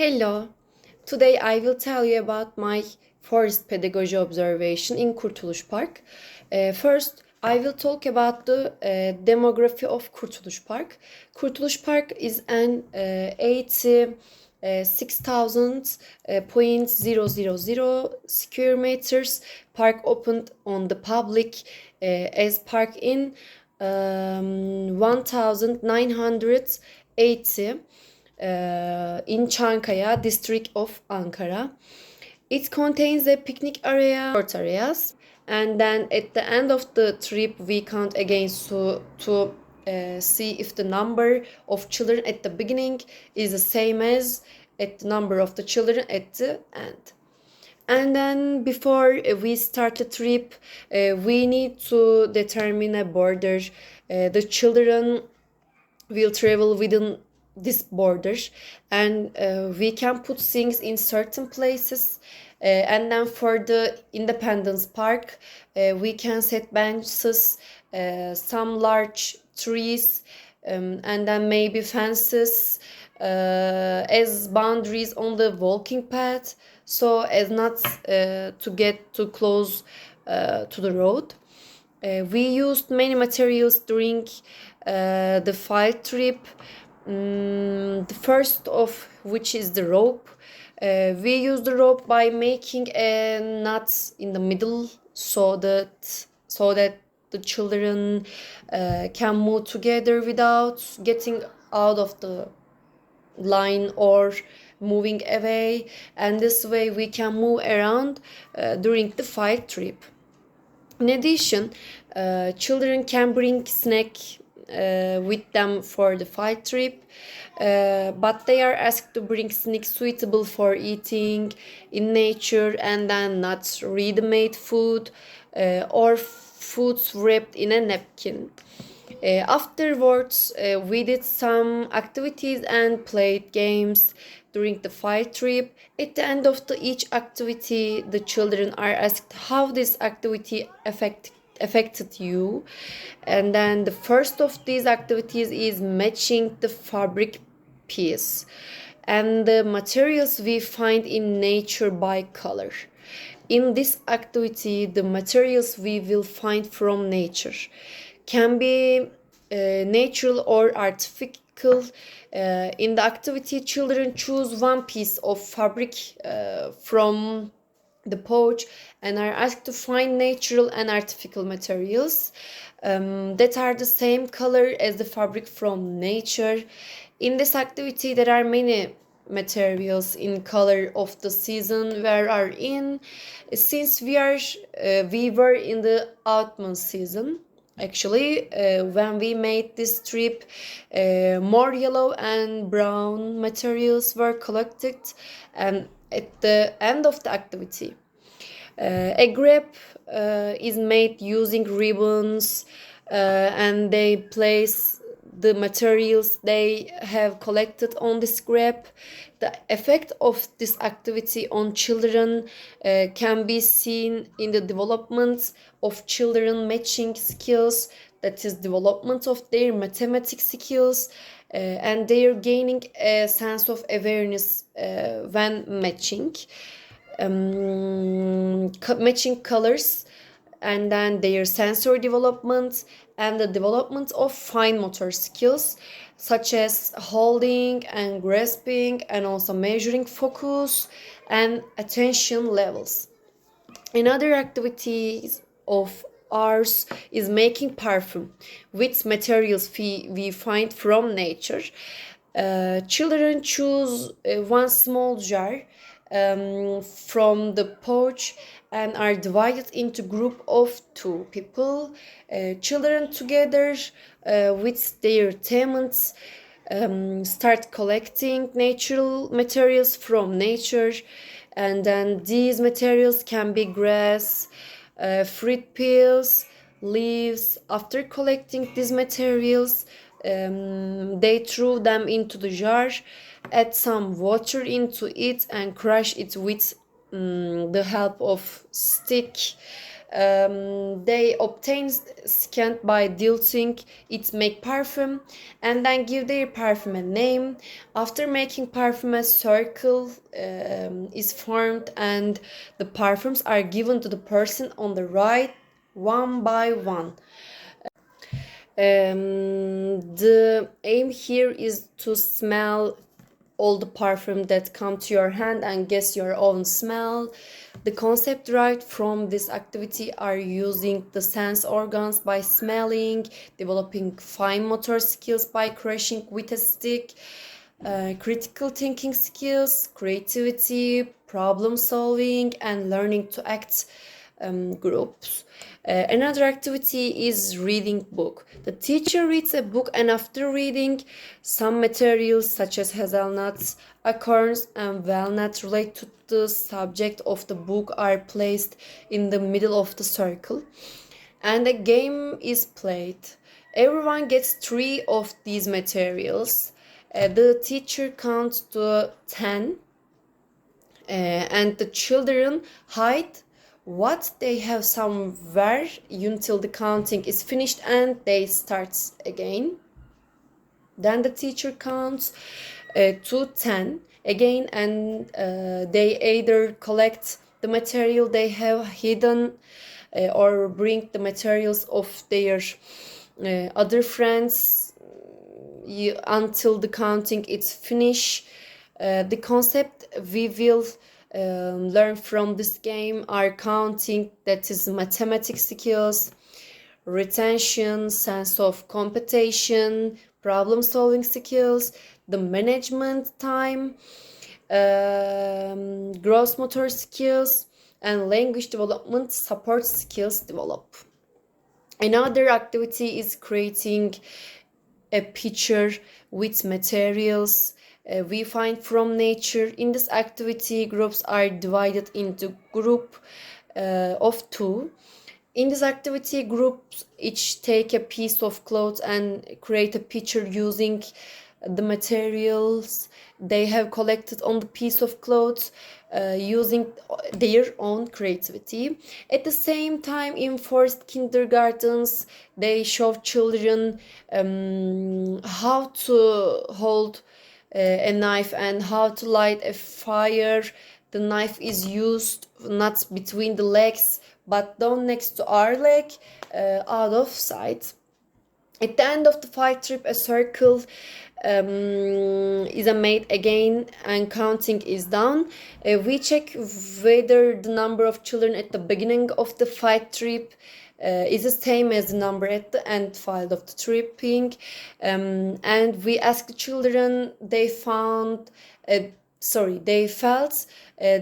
Hello, today I will tell you about my forest pedagogy observation in Kurtuluş Park. First, I will talk about the demography of Kurtuluş Park. Kurtuluş Park is an 86,000.000 square meters park opened on the public as park in 1980 in Çankaya district of Ankara. It contains a picnic area, sport areas, and then at the end of the trip we count again to see if the number of children at the beginning is the same as at the number of the children at the end. And then before we start the trip, we need to determine a border. The children will travel within this border, and we can put things in certain places, and then for the Independence Park we can set benches, some large trees, and then maybe fences as boundaries on the walking path so as not to get too close to the road. We used many materials during the field trip. The first of which is the rope. We use the rope by making a knot in the middle so that the children can move together without getting out of the line or moving away, and this way we can move around during the field trip. In addition, children can bring snack with them for the field trip, but they are asked to bring snacks suitable for eating in nature and then not ready-made food or foods wrapped in a napkin. Afterwards, we did some activities and played games during the field trip. At the end of each activity, the children are asked how this activity affected you. And then the first of these activities is matching the fabric piece and the materials we find in nature by color. In this activity, the materials we will find from nature can be natural or artificial. In the activity, children choose one piece of fabric from the pouch and are asked to find natural and artificial materials that are the same color as the fabric from nature. In this activity, there are many materials in color of the season we are in. Since we were in the autumn season, actually, when we made this trip, more yellow and brown materials were collected, and at the end of the activity, a grape is made using ribbons, and they place the materials they have collected on this grape. The effect of this activity on children can be seen in the development of children matching skills, that is development of their mathematics skills, and they are gaining a sense of awareness when matching matching colors, and then their sensory development and the development of fine motor skills such as holding and grasping and also measuring focus and attention levels. Another activities of ours is making perfume with materials we find from nature. Children choose one small jar from the pouch and are divided into group of two people. Children together with their teammates start collecting natural materials from nature, and then these materials can be grass, fruit peels, leaves. After collecting these materials, they threw them into the jar, add some water into it and crush it with the help of stick, They obtain scent by diluting it, make perfume, and then give their perfume a name. After making perfume, a circle is formed, and the perfumes are given to the person on the right one by one. The aim here is to smell all the perfume that come to your hand and guess your own smell. The concept derived from this activity are using the sense organs by smelling, developing fine motor skills by crushing with a stick, critical thinking skills, creativity, problem solving, and learning to act groups. Another activity is reading book. The teacher reads a book, and after reading, some materials such as hazelnuts, acorns, and walnuts relate to the subject of the book are placed in the middle of the circle, and a game is played. Everyone gets 3 of these materials. The teacher counts to 10, and the children hide what they have somewhere until the counting is finished and they start again. Then the teacher counts to 10 again, and they either collect the material they have hidden or bring the materials of their other friends until the counting is finished. The concept we will learn from this game are counting, that is mathematics skills, retention, sense of competition, problem solving skills, the management time, gross motor skills, and language development support skills develop. Another activity is creating a picture with materials we find from nature. In this activity, groups are divided into group of 2. In this activity, groups each take a piece of cloth and create a picture using the materials they have collected on the piece of cloth, using their own creativity. At the same time, in forest kindergartens, they show children how to hold a knife and how to light a fire. The knife is used not between the legs but down next to our leg, out of sight. At the end of the fight trip, a circle is made again and counting is done. We check whether the number of children at the beginning of the fight trip is the same as the number at the end file of the tripping, and we ask the children they felt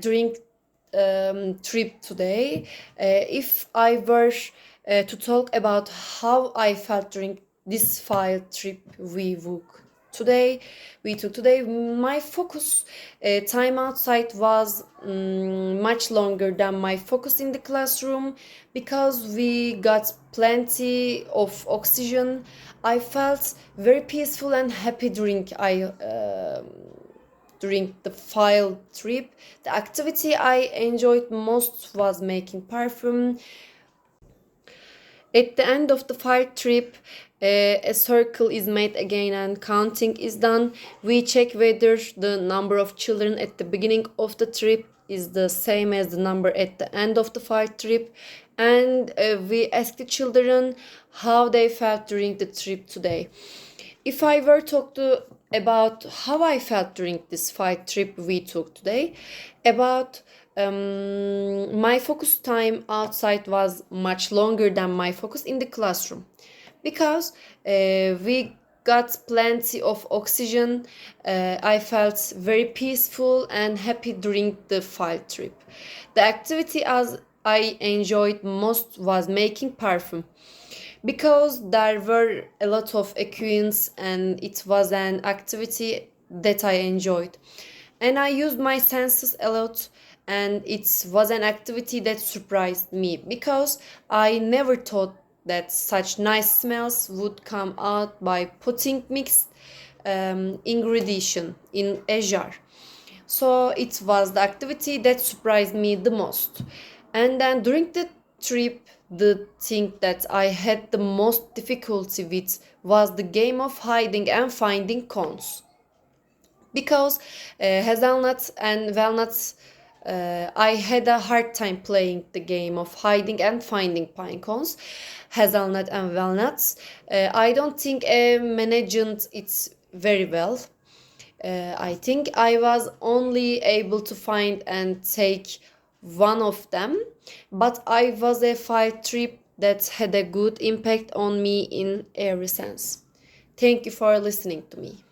during trip today. If I were to talk about how I felt during this file trip we took today, my focus time outside was much longer than my focus in the classroom because we got plenty of oxygen. I felt very peaceful and happy during the file trip. The activity I enjoyed most was making perfume. At the end of the field trip, a circle is made again and counting is done. We check whether the number of children at the beginning of the trip is the same as the number at the end of the field trip, and we ask the children how they felt during the trip today. If I were to talk about how I felt during this fight trip we took today, about my focus time outside was much longer than my focus in the classroom because we got plenty of oxygen. I felt very peaceful and happy during the field trip. The activity as I enjoyed most was making perfume because there were a lot of equines and it was an activity that I enjoyed. And I used my senses a lot, and it was an activity that surprised me because I never thought that such nice smells would come out by putting mixed ingredient in a jar. So it was the activity that surprised me the most. And then during the trip, the thing that I had the most difficulty with was the game of hiding and finding cones. Because hazelnuts and walnuts, I had a hard time playing the game of hiding and finding pine cones, hazelnut and walnuts. I don't think I managed it very well. I think I was only able to find and take one of them, but I was a field trip that had a good impact on me in every sense. Thank you for listening to me.